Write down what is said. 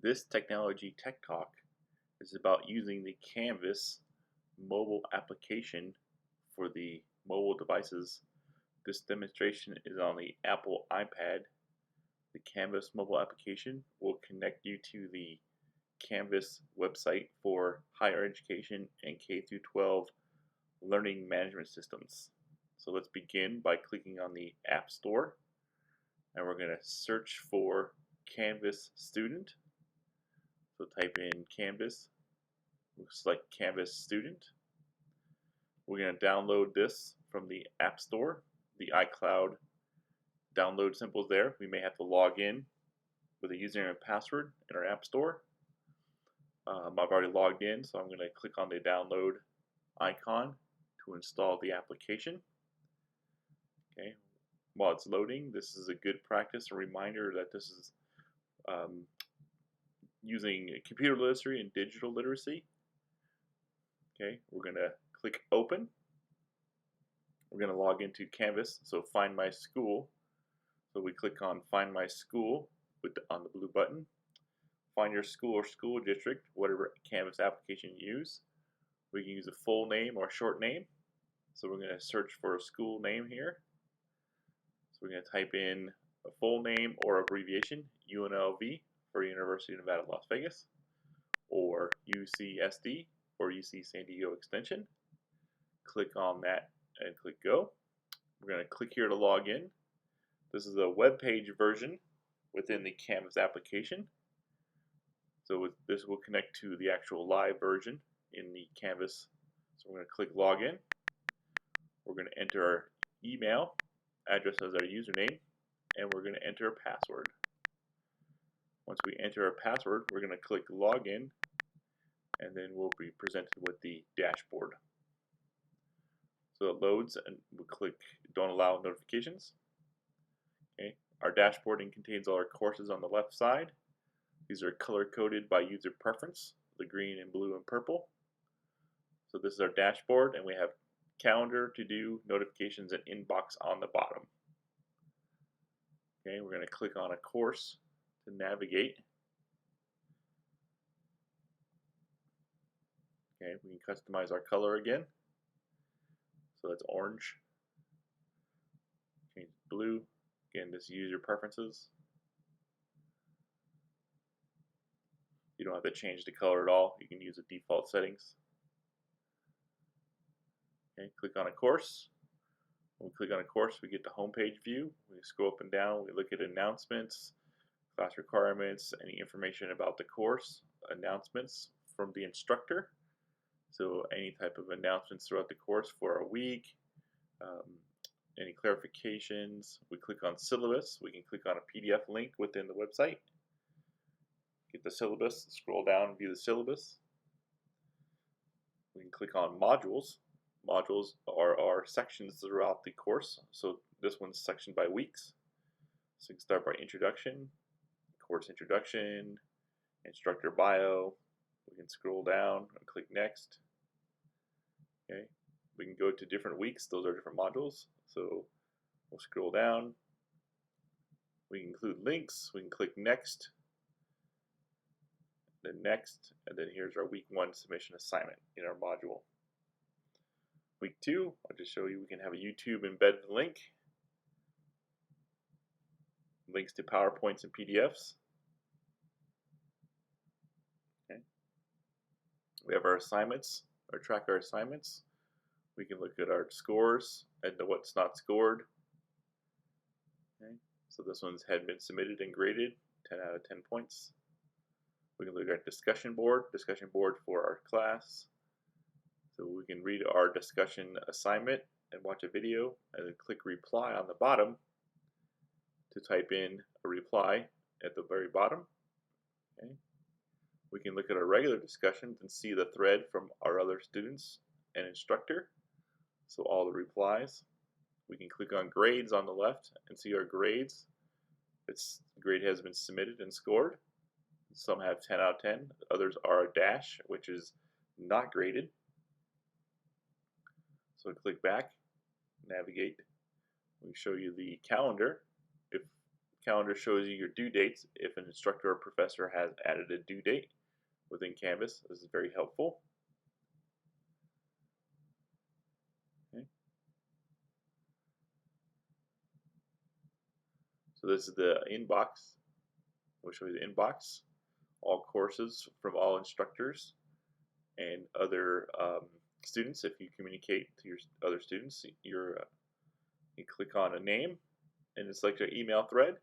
This Technology Tech Talk is about using the Canvas mobile application for the mobile devices. This demonstration is on the Apple iPad. The Canvas mobile application will connect you to the Canvas website for higher education and K-12 learning management systems. So let's begin by clicking on the App Store, and we're going to search for Canvas Student. So type in Canvas, we'll select Canvas Student. We're going to download this from the App Store. The iCloud download symbol is there. We may have to log in with a username and password in our App Store. I've already logged in, so I'm going to click on the download icon to install the application. Okay. While it's loading, this is a good practice, a reminder that this is using computer literacy and digital literacy. Okay, we're going to click Open. We're going to log into Canvas, so Find My School. So we click on Find My School on the blue button. Find your school or school district, whatever Canvas application you use. We can use a full name or a short name. So we're going to search for a school name here. So we're going to type in a full name or abbreviation, UNLV for University of Nevada, Las Vegas, or UCSD or UC San Diego Extension. Click on that and click Go. We're going to click here to log in. This is a web page version within the Canvas application. So this will connect to the actual live version in the Canvas. So we're going to click Login. We're going to enter our email address as our username, and we're going to enter a password. Once we enter our password, we're going to click Login, and then we'll be presented with the dashboard. So it loads, and we'll click Don't Allow Notifications. Okay. Our dashboarding contains all our courses on the left side. These are color-coded by user preference, the green and blue and purple. So this is our dashboard, and we have calendar, to-do, notifications, and inbox on the bottom. Okay, we're going to click on a course to navigate. Okay, we can customize our color again. So that's orange. Change blue. Again, this is user preferences. You don't have to change the color at all. You can use the default settings. Okay, click on a course. When we click on a course, we get the homepage view. We scroll up and down. We look at announcements, class requirements, any information about the course, announcements from the instructor. So any type of announcements throughout the course for a week, any clarifications. We click on syllabus. We can click on a PDF link within the website. Get the syllabus, scroll down and view the syllabus. We can click on modules. Modules are our sections throughout the course. So this one's sectioned by weeks. So you can start by introduction, course introduction, instructor bio. We can scroll down and click next. Okay, we can go to different weeks. Those are different modules. So we'll scroll down. We can include links. We can click next. Then next, and then here's our week 1 submission assignment in our module. Week 2, I'll just show you we can have a YouTube embedded link, links to PowerPoints and PDFs. Okay. We have our assignments, or track our assignments. We can look at our scores and what's not scored. Okay. So this one's had been submitted and graded, 10 out of 10 points. We can look at discussion board for our class. So we can read our discussion assignment and watch a video, and then click reply on the bottom to type in a reply at the very bottom. Okay. We can look at our regular discussions and see the thread from our other students and instructor. So all the replies. We can click on grades on the left and see our grades. Its grade has been submitted and scored. Some have 10 out of 10. Others are a dash, which is not graded. So click back, navigate. We show you the calendar. If Calendar shows you your due dates if an instructor or professor has added a due date within Canvas. This is very helpful. Okay. So this is the inbox. We'll show you the inbox. All courses from all instructors and other students. If you communicate to your other students, you click on a name and select your email thread.